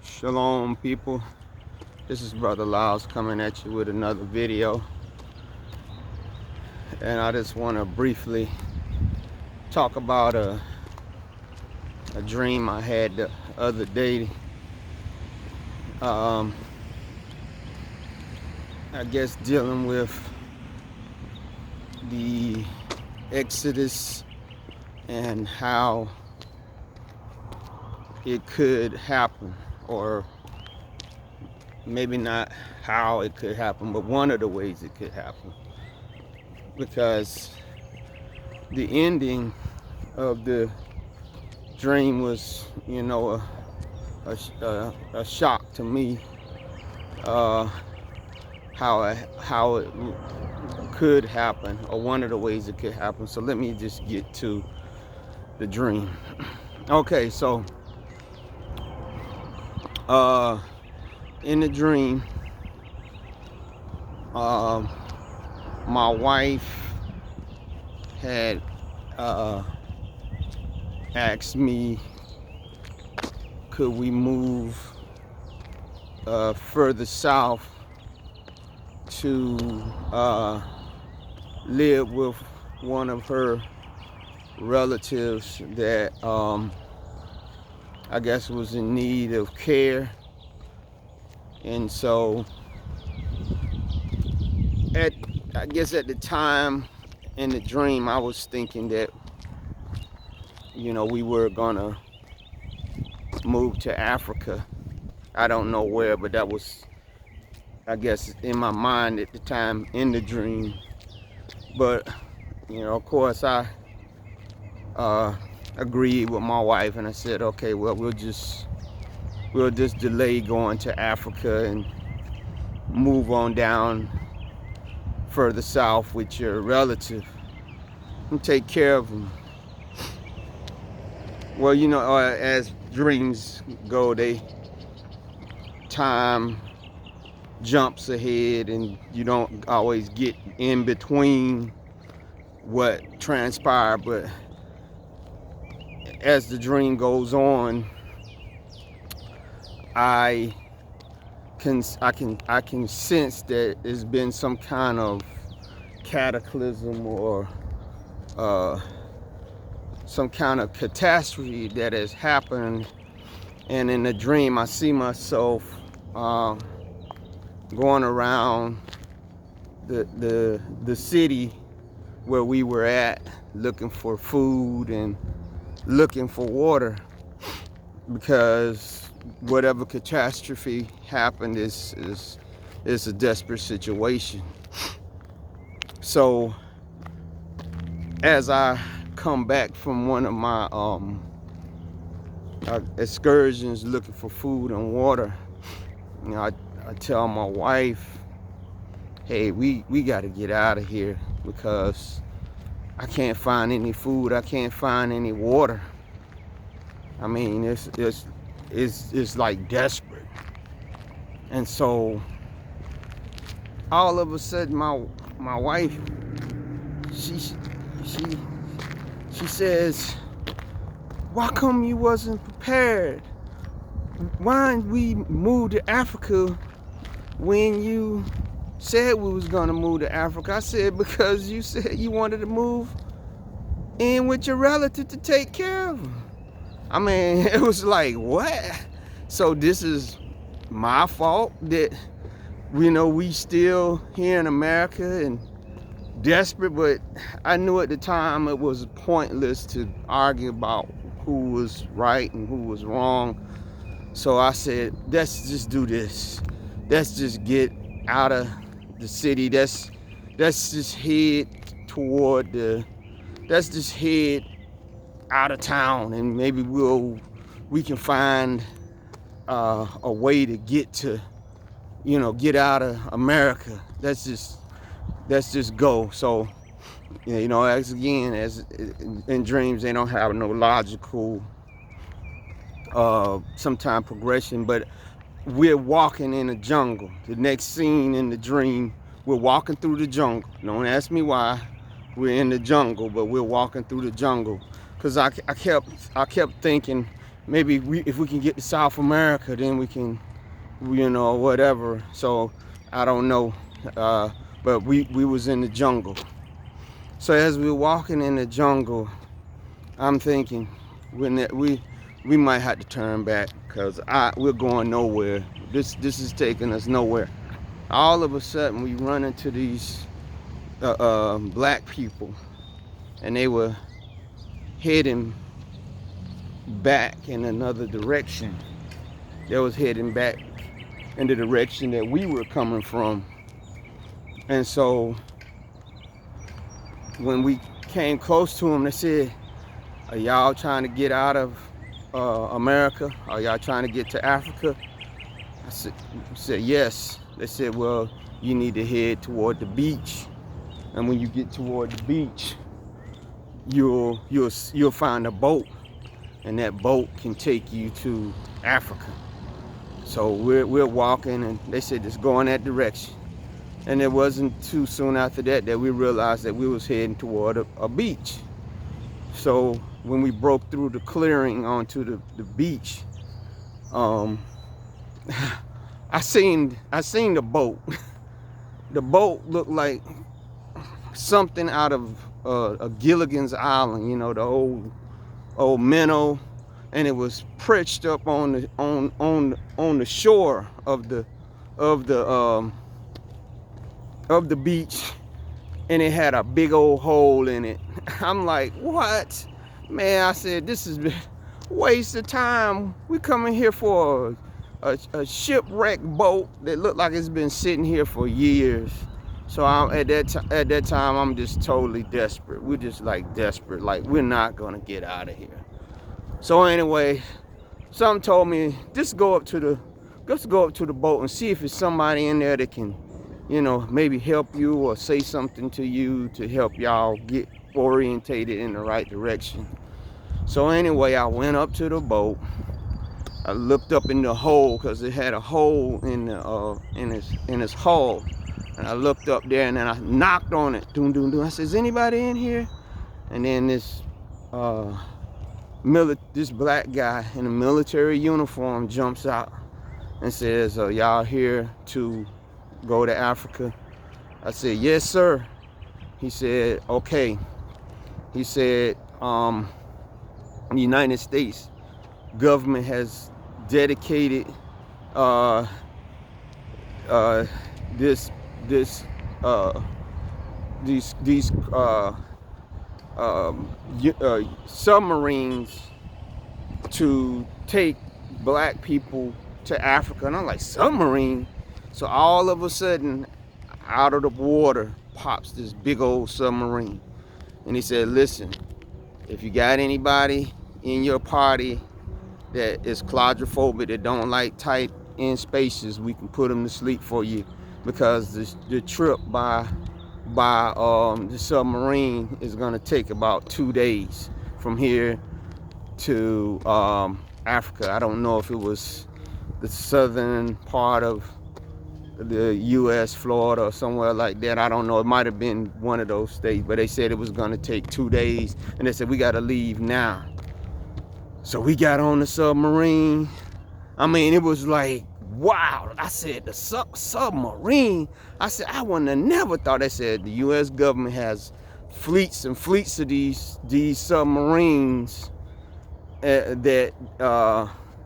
Shalom, people. This is Brother Lyles coming at you with another video. And I just want to briefly talk about a dream I had the other day. I guess dealing with the Exodus and how it could happen, or maybe not how it could happen, but one of the ways it could happen. Because the ending of the dream was, a shock to me. How it could happen, or one of the ways it could happen. So let me just get to the dream. Okay, so in the dream, my wife had asked me, could we move further south to live with one of her relatives that I guess was in need of care. And so I guess at the time in the dream, I was thinking that, we were gonna move to Africa. I don't know where, but that was, I guess, in my mind at the time in the dream. But, of course, I agreed with my wife, and I said, okay, well, we'll just delay going to Africa and move on down further south with your relative and take care of them. Well, as dreams go, time jumps ahead, and you don't always get in between what transpired. But as the dream goes on, I can sense that there's been some kind of cataclysm or some kind of catastrophe that has happened. And in the dream, I see myself going around the city where we were at, looking for food and looking for water, because whatever catastrophe happened is a desperate situation. So as I come back from one of my excursions looking for food and water, I tell my wife, hey, we got to get out of here, because I can't find any food, I can't find any water. I mean, it's like desperate. And so all of a sudden, my wife, she says, why come you wasn't prepared? Why didn't we move to Africa when you said we was gonna move to Africa? I said, because you said you wanted to move in with your relative to take care of them. I mean, it was like, what? So this is my fault that, we still here in America and desperate. But I knew at the time it was pointless to argue about who was right and who was wrong. So I said, let's just do this. Let's just get out of the city. Let's just head out of town, and maybe we can find a way to get to, get out of America. Let's just go. So, as in dreams, they don't have no logical sometime progression, but we're walking in a jungle. The next scene in the dream, we're walking through the jungle. Don't ask me why we're in the jungle, but we're walking through the jungle. Because I kept thinking, maybe if we can get to South America, then we can, whatever. So I don't know, but we was in the jungle. So as we were walking in the jungle, I'm thinking we might have to turn back, because we're going nowhere. This is taking us nowhere. All of a sudden we run into these black people, and they were heading back in another direction. They was heading back in the direction that we were coming from. And so when we came close to them, they said, "Are y'all trying to get out of America? Are y'all trying to get to Africa?" I said yes. They said, "Well, you need to head toward the beach, and when you get toward the beach, you'll find a boat, and that boat can take you to Africa." So we're walking, and they said just go in that direction. And it wasn't too soon after that we realized that we was heading toward a beach. So when we broke through the clearing onto the beach, I seen the boat. The boat looked like something out of a Gilligan's Island, the old minnow, and it was perched up on the shore of the beach, and it had a big old hole in it. I'm like, what? Man, I said, this is a waste of time. We coming here for a shipwrecked boat that looked like it's been sitting here for years. So at that time, I'm just totally desperate. We're just like desperate, like we're not gonna get out of here. So anyway, some told me just go up to the boat and see if there's somebody in there that can, maybe help you or say something to you to help y'all get orientated in the right direction. So anyway, I went up to the boat. I looked up in the hole, because it had a hole in its hull. And I looked up there, and then I knocked on it. Doom, doom, doom. I said, "Is anybody in here?" And then this black guy in a military uniform jumps out and says, "Y'all here to go to Africa?" I said, "Yes, sir." He said, "Okay." He said, the United States government has dedicated these submarines to take black people to Africa. And I'm like, submarine? So all of a sudden, out of the water pops this big old submarine. And he said, "Listen, if you got anybody in your party that is claustrophobic, that don't like tight in spaces, we can put them to sleep for you, because the trip by the submarine is going to take about 2 days from here to Africa." I don't know if it was the southern part of the U.S., Florida, or somewhere like that. I don't know. It might have been one of those states, but they said it was going to take 2 days, and they said we got to leave now. So we got on the submarine. I mean, it was like, wow. I said, the submarine? I said, I wouldn't have never thought. They said the U.S. government has fleets and fleets of these submarines that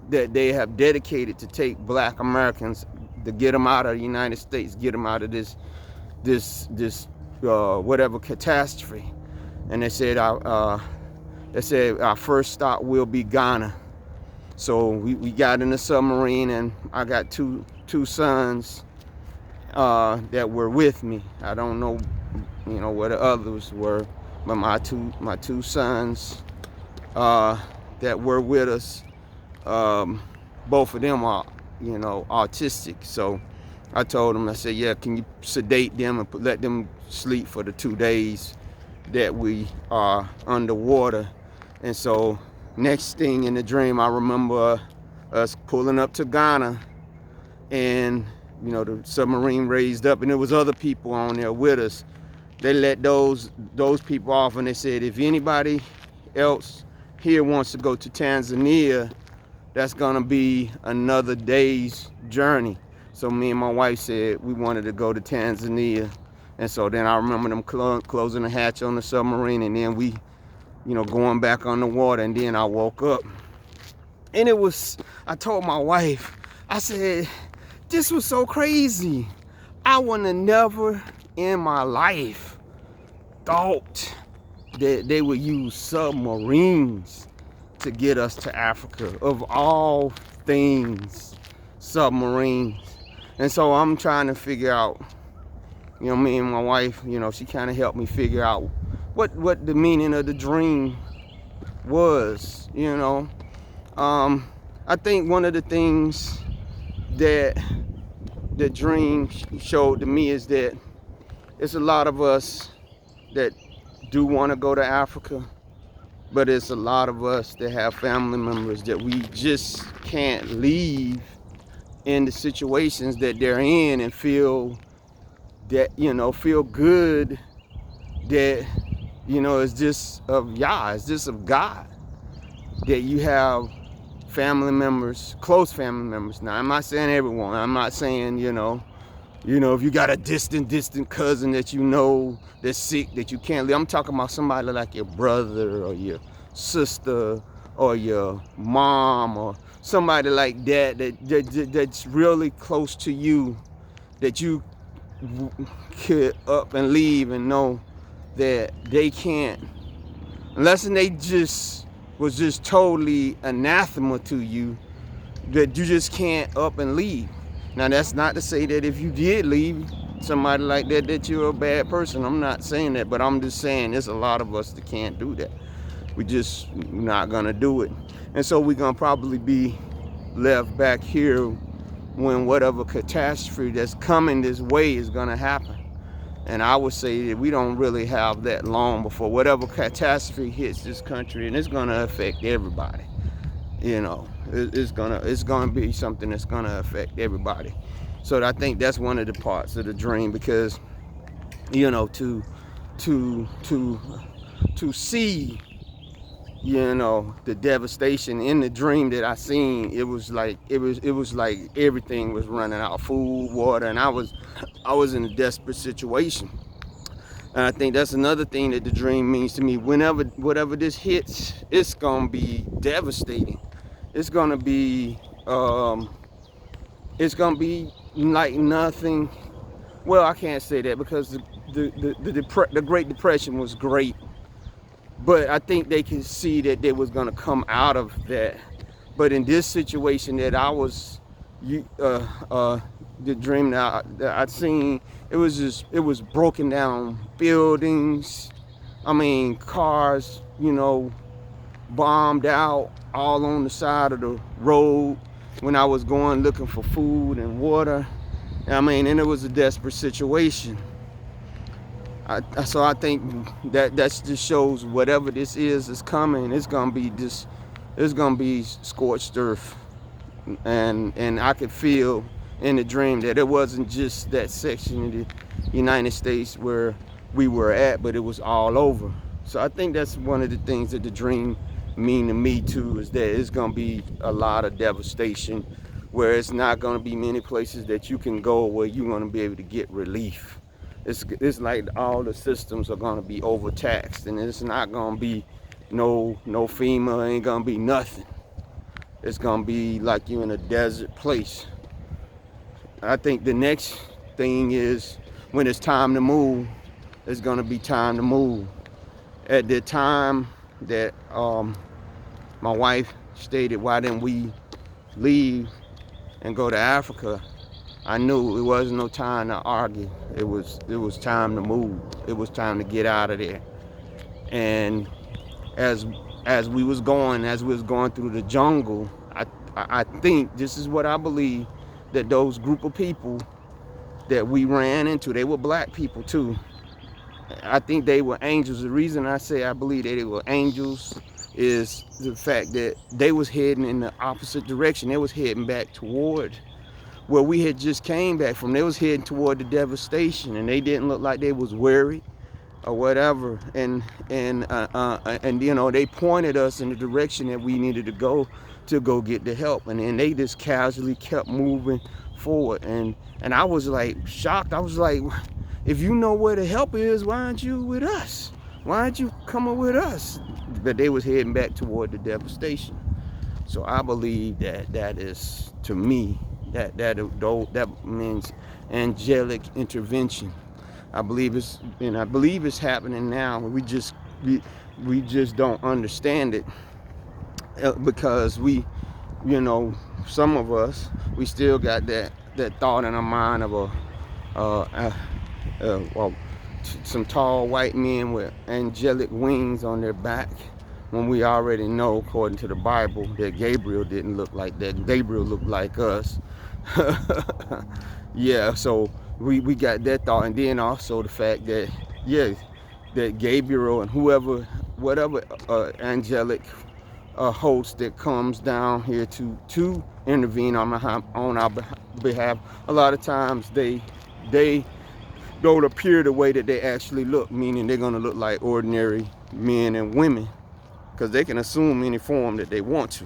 they have dedicated to take black Americans, to get them out of the United States, get them out of this whatever catastrophe. And they said our first stop will be Ghana. So we got in the submarine, and I got two sons that were with me. I don't know, where the others were, but my two sons that were with us, both of them are, autistic. So I told them, I said, "Yeah, can you sedate them and let them sleep for the 2 days that we are underwater?" And so next thing in the dream, I remember us pulling up to Ghana, and the submarine raised up, and there was other people on there with us. They let those people off, and they said, if anybody else here wants to go to Tanzania, that's gonna be another day's journey. So me and my wife said we wanted to go to Tanzania. And so then I remember them closing the hatch on the submarine, and then we, going back on the water. And then I woke up, and I told my wife, I said, this was so crazy. I would have never in my life thought that they would use submarines to get us to Africa. Of all things, submarines. And so I'm trying to figure out, me and my wife, she kind of helped me figure out what the meaning of the dream was. I think one of the things that the dream showed to me is that it's a lot of us that do want to go to Africa, but it's a lot of us that have family members that we just can't leave in the situations that they're in and feel that, feel good that, it's just of Yah, it's just of God, that you have family members, close family members. Now, I'm not saying everyone. I'm not saying, if you got a distant cousin that that's sick, that you can't leave. I'm talking about somebody like your brother or your sister or your mom or somebody like that's really close to you, that you could up and leave and know that they can't, unless they was just totally anathema to you, that you just can't up and leave. Now, that's not to say that if you did leave somebody like that you're a bad person. I'm not saying that, but I'm just saying there's a lot of us that can't do that. We just not gonna do it. And so we're gonna probably be left back here when whatever catastrophe that's coming this way is gonna happen. And I would say that we don't really have that long before whatever catastrophe hits this country, and it's gonna affect everybody. It's gonna be something that's gonna affect everybody. So I think that's one of the parts of the dream, because to see the devastation in the dream that I seen, it was like everything was running out, food, water, and I was in a desperate situation. And I think that's another thing that the dream means to me. Whatever this hits, it's gonna be devastating. It's gonna be like nothing. Well, I can't say that, because the Great Depression was great, but I think they can see that they was gonna come out of that. But in this situation that I was, the dream that I'd seen, it was broken down buildings. I mean, cars, bombed out all on the side of the road when I was going looking for food and water. I mean, and it was a desperate situation. So I think that just shows whatever this is coming. It's gonna be scorched earth, and I could feel in the dream that it wasn't just that section of the United States where we were at, but it was all over. So I think that's one of the things that the dream mean to me too, is that it's gonna be a lot of devastation, where it's not gonna be many places that you can go where you're gonna be able to get relief. It's like all the systems are gonna be overtaxed, and it's not gonna be no FEMA, ain't gonna be nothing. It's gonna be like you in a desert place. I think the next thing is, when it's time to move, it's gonna be time to move. At the time that my wife stated, why didn't we leave and go to Africa, I knew it wasn't no time to argue. It was time to move. It was time to get out of there. And as we was going through the jungle, I think, this is what I believe, that those group of people that we ran into, they were black people too. I think they were angels. The reason I say I believe that they were angels is the fact that they was heading in the opposite direction. They was heading back toward where we had just came back from. They was heading toward the devastation, and they didn't look like they was worried or whatever. And they pointed us in the direction that we needed to go, to go get the help. And then they just casually kept moving forward. And I was like shocked. I was like, if you know where the help is, why aren't you with us? Why aren't you coming with us? But they was heading back toward the devastation. So I believe that is, to me, that means angelic intervention. I believe it's happening now. We just don't understand it because some of us, we still got that thought in our mind of some tall white men with angelic wings on their back, when we already know, according to the Bible, that Gabriel didn't look like that. Gabriel looked like us. Yeah, so we got that thought. And then also the fact that, that Gabriel and whatever angelic host that comes down here to intervene on our behalf, a lot of times they don't appear the way that they actually look, meaning they're going to look like ordinary men and women, because they can assume any form that they want to,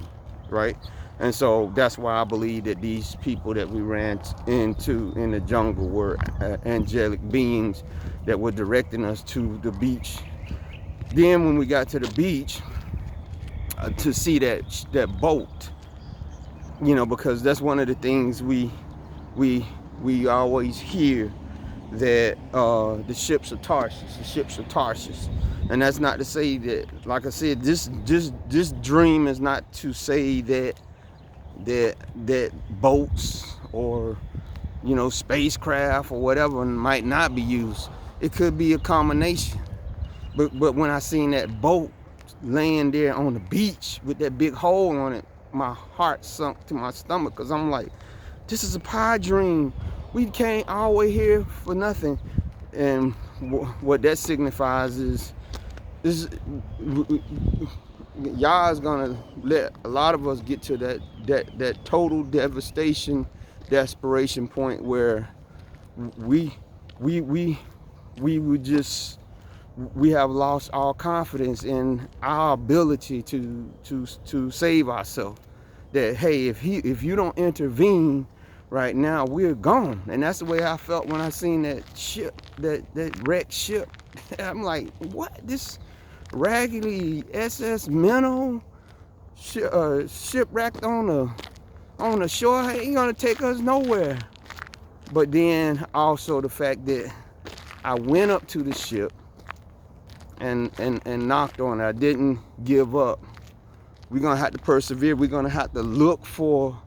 right? And so that's why I believe that these people that we ran into in the jungle were angelic beings that were directing us to the beach. Then when we got to the beach, to see that boat, because that's one of the things we always hear, that the ships of Tarshish, and that's not to say that, like I said, this dream is not to say that boats or spacecraft or whatever might not be used. It could be a combination. But when I seen that boat laying there on the beach with that big hole on it, my heart sunk to my stomach, because I'm like, this is a pie dream. We came all the way here for nothing. And what that signifies is Yah is gonna let a lot of us get to that total devastation, desperation point where we have lost all confidence in our ability to save ourselves. That, hey, if you don't intervene right now, we're gone. And that's the way I felt when I seen that ship, that wrecked ship. I'm like, what? This raggedy SS Minnow shipwrecked on the shore, ain't gonna take us nowhere. But then also the fact that I went up to the ship and knocked on it. I didn't give up. We're gonna have to persevere. We're gonna have to look for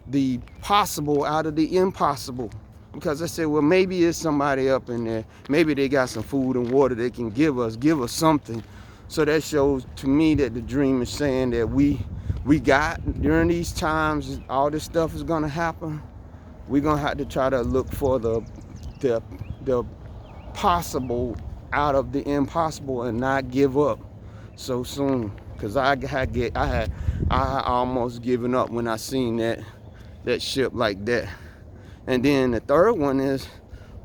the possible out of the impossible. Because I said, well, maybe there's somebody up in there. Maybe they got some food and water they can give us something. So that shows to me that the dream is saying that we got, during these times, all this stuff is gonna happen. We're gonna have to try to look for the possible out of the impossible and not give up so soon. Because I almost given up when I seen that ship like that. And then the third one is,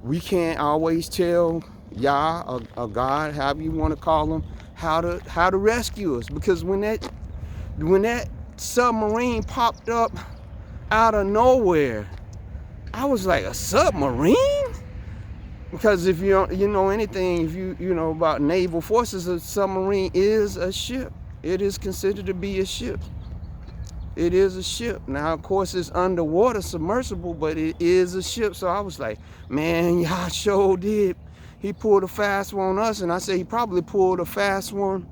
we can't always tell Yah or God, however you want to call him, how to rescue us. Because when that submarine popped up out of nowhere, I was like, a submarine? Because if you know anything, if you know about naval forces, a submarine is a ship. It is considered to be a ship. It is a ship. Now, of course, it's underwater, submersible, but it is a ship. So I was like, man, Yah sure did. He pulled a fast one on us, and I say he probably pulled a fast one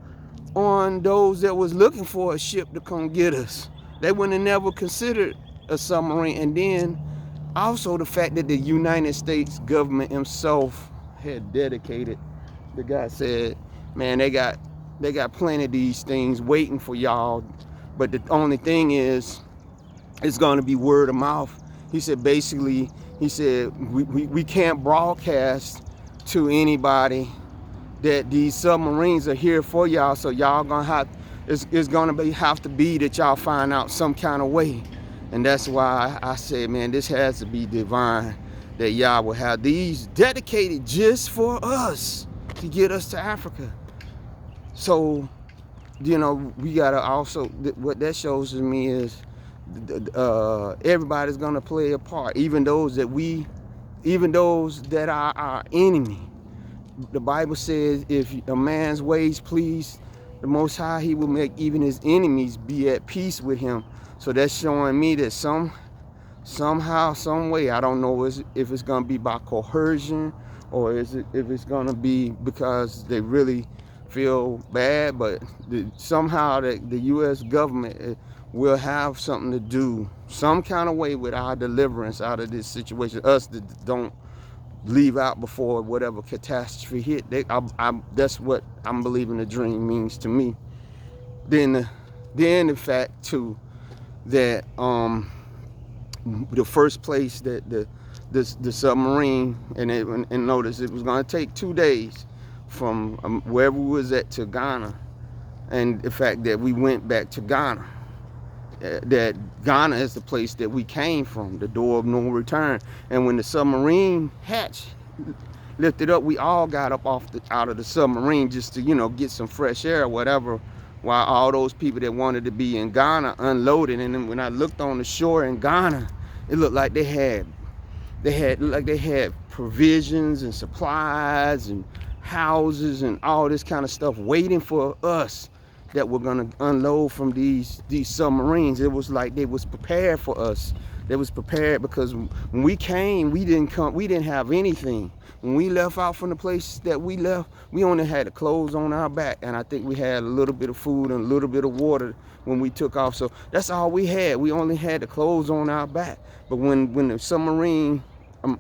on those that was looking for a ship to come get us. They wouldn't have never considered a submarine. And then also the fact that the United States government himself had dedicated, the guy said, man, they got plenty of these things waiting for y'all. But the only thing is, it's going to be word of mouth. He said, basically, we can't broadcast to anybody that these submarines are here for y'all. So y'all gonna have, it's gonna have to be that y'all find out some kind of way. And that's why I said, man, this has to be divine, that Yah will have these dedicated just for us to get us to Africa. So you know, we gotta also, what that shows to me is everybody's gonna play a part, even those that are our enemy. The Bible says if a man's ways please the Most High, he will make even his enemies be at peace with him. So that's showing me that somehow, some way, I don't know if it's gonna be by coercion or if it's gonna be because they really feel bad, but somehow the U.S. government will have something to do, some kind of way, with our deliverance out of this situation. Us that don't leave out before whatever catastrophe hit. That's what I'm believing the dream means to me. Then the fact too that the first place that the submarine, and notice it was going to take 2 days from wherever we was at to Ghana, and the fact that we went back to Ghana, that Ghana is the place that we came from, the door of no return. And when the submarine hatch lifted up, we all got up out of the submarine just to, you know, get some fresh air or whatever, while all those people that wanted to be in Ghana unloaded. And then when I looked on the shore in Ghana, it looked like they had provisions and supplies and houses and all this kind of stuff waiting for us that were gonna unload from these submarines. It was like they was prepared for us. They was prepared, because when we came, we didn't have anything. When we left out from the place that we left, we only had the clothes on our back, and I think we had a little bit of food and a little bit of water when we took off. So that's all we had. We only had the clothes on our back. But when the submarine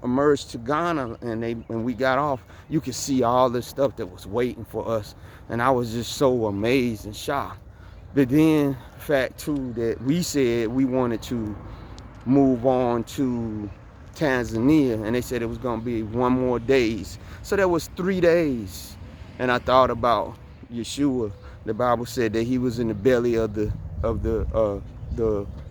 emerged to Ghana and we got off, you could see all this stuff that was waiting for us, and I was just so amazed and shocked. But then the fact too that we said we wanted to move on to Tanzania, and they said it was going to be 1 more days, so that was 3 days. And I thought about Yeshua. The Bible said that he was in the belly of the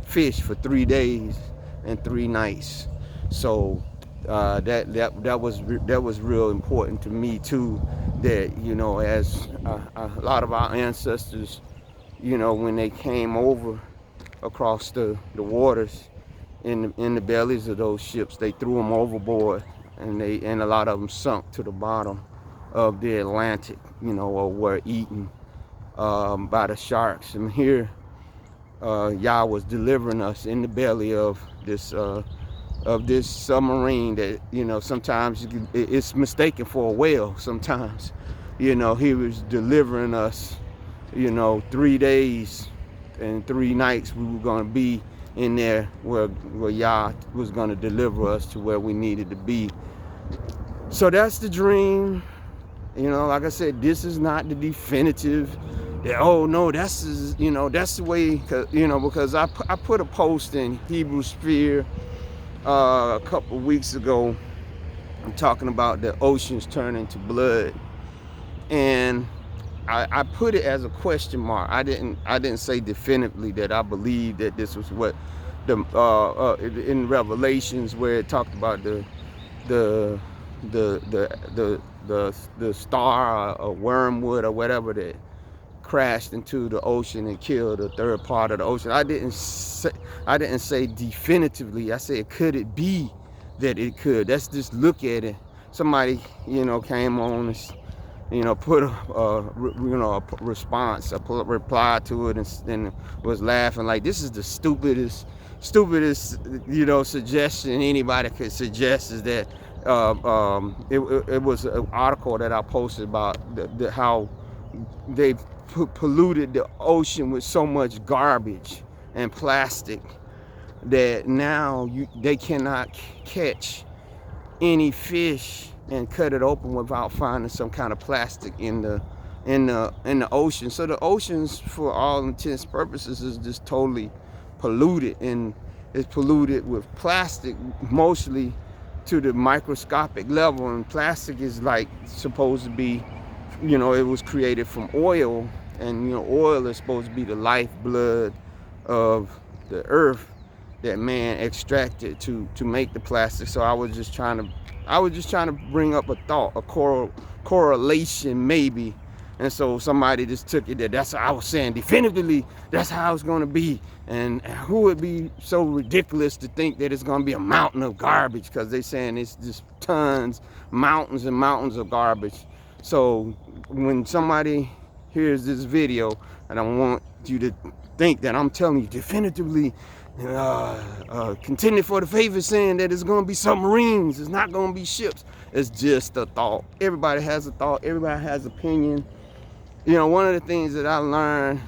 fish for 3 days and 3 nights. So that was real important to me too, that, you know, as a lot of our ancestors, you know, when they came over across the waters in the bellies of those ships, they threw them overboard, and a lot of them sunk to the bottom of the Atlantic, you know, or were eaten by the sharks. And here Yah was delivering us in the belly of this submarine that, you know, sometimes it's mistaken for a whale. Sometimes, you know, he was delivering us, you know, 3 days and 3 nights we were going to be in there, where Yah was going to deliver us to where we needed to be. So that's the dream. You know, like I said, this is not the definitive that, oh no, that's the way, you know, because I put a post in Hebrew Sphere a couple weeks ago. I'm talking about the oceans turning to blood, and I put it as a question mark. I didn't say definitively that I believe that this was what in Revelations, where it talked about the star or wormwood or whatever that crashed into the ocean and killed a third part of the ocean. I didn't say definitively. I said, could it be that it could? Let's just look at it. Somebody, you know, came on and, you know, put a response, a reply to it, and was laughing like, this is the stupidest, you know, suggestion anybody could suggest. Is that it was an article that I posted about how they polluted the ocean with so much garbage and plastic that now they cannot catch any fish and cut it open without finding some kind of plastic in the ocean. So the oceans, for all intents and purposes, is just totally polluted, and it's polluted with plastic, mostly to the microscopic level. And plastic is like supposed to be, you know, it was created from oil, and, you know, oil is supposed to be the lifeblood of the earth that man extracted to make the plastic. So I was just trying to bring up a thought, a correlation maybe And so somebody just took it that that's how I was saying definitively that's how it's going to be. And who would be so ridiculous to think that it's going to be a mountain of garbage, because they're saying it's just tons, mountains and mountains of garbage. So when somebody hears this video, and I want you to think that I'm telling you definitively, contending for the faith is saying that it's going to be submarines, it's not going to be ships. It's just a thought. Everybody has a thought, everybody has opinion. You know, one of the things that I learned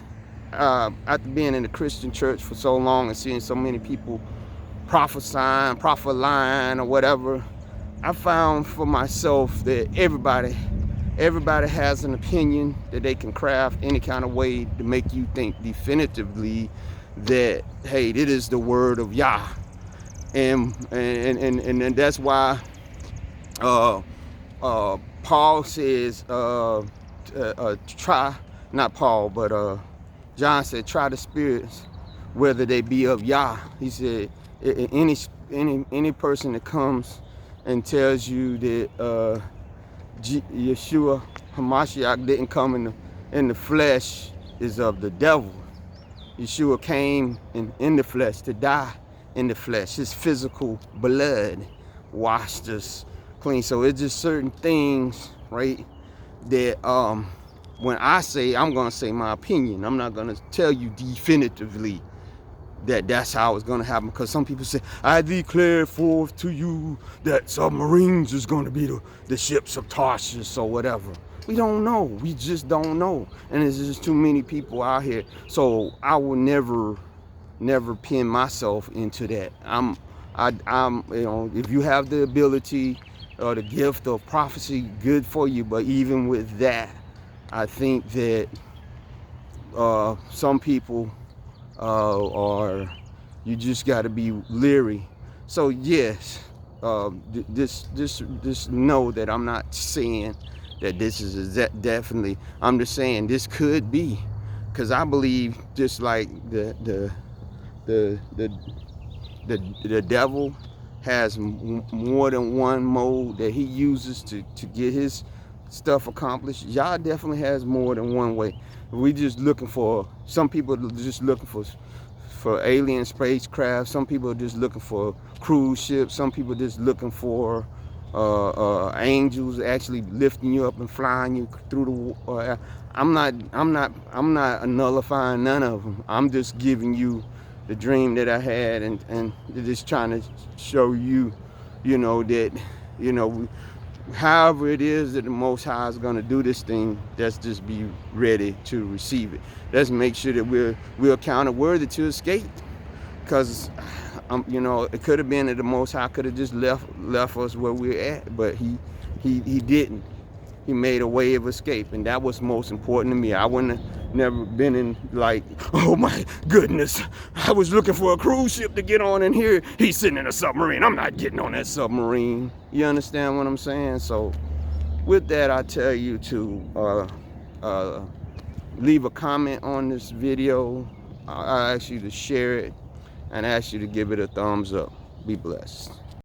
after being in the Christian church for so long and seeing so many people prophesying or whatever, I found for myself that everybody has an opinion that they can craft any kind of way to make you think definitively that, hey, it is the word of Yah. And that's why Paul says, try, not Paul, but John said, try the spirits, whether they be of Yah. He said, any person that comes and tells you that Yeshua HaMashiach didn't come in the flesh is of the devil. Yeshua came in the flesh to die in the flesh. His physical blood washed us clean. So it's just certain things, right, that when I say, I'm going to say my opinion. I'm not going to tell you definitively that that's how it's going to happen, because some people say, I declare forth to you that submarines is going to be the ships of Tarshish or whatever. We don't know. We just don't know. And there's just too many people out here. So I will never pin myself into that. I'm you know, if you have the ability or the gift of prophecy, good for you. But even with that, I think that some people you just got to be leery. So yes, just know that I'm not saying that this is definitely. I'm just saying this could be, because I believe just like the devil has more than one mode that he uses to get his stuff accomplished. Yah definitely has more than one way. We just looking for, some people are just looking for alien spacecraft. Some people are just looking for cruise ships. Some people are just looking for angels actually lifting you up and flying you through the. I'm not nullifying none of them. I'm just giving you the dream that I had, and just trying to show you, you know, that, you know, however it is that the Most High is going to do this thing, let's just be ready to receive it. Let's make sure that we're counted worthy to escape, because you know, it could have been that the Most High could have just left us where we're at, but he didn't. He made a way of escape, and that was most important to me. I wouldn't have never been in like, oh my goodness, I was looking for a cruise ship to get on, and here he's sitting in a submarine. I'm not getting on that submarine. You understand what I'm saying? So with that, I tell you to leave a comment on this video. I ask you to share it, and I ask you to give it a thumbs up. Be blessed.